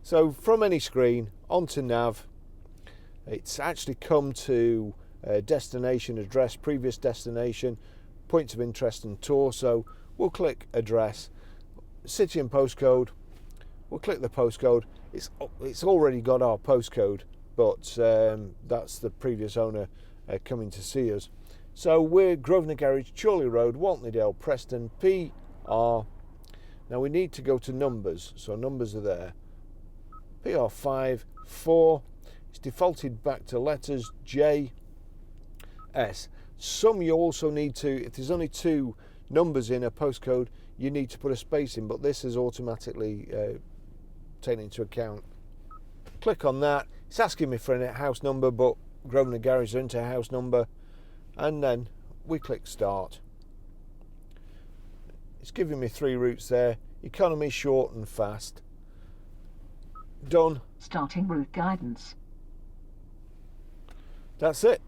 So from any screen onto nav, it's actually come to destination address, previous destination, points of interest and tour. So we'll click address, city and postcode. We'll click the postcode. It's already got our postcode, but that's the previous owner coming to see us. So we're Grosvenor Garage, Chorley Road, Waltleydale, Preston, PR. Now we need to go to numbers, so numbers are there. PR5, 4. It's defaulted back to letters J, S. Some you also need to, if there's only 2 numbers in a postcode, you need to put a space in, but this is automatically taken into account. Click on that. It's asking me for a house number, but Grosvenor Garage into a house number, and then we click start. It's giving me 3 routes there: economy, short and fast. Done. Starting route guidance. That's it.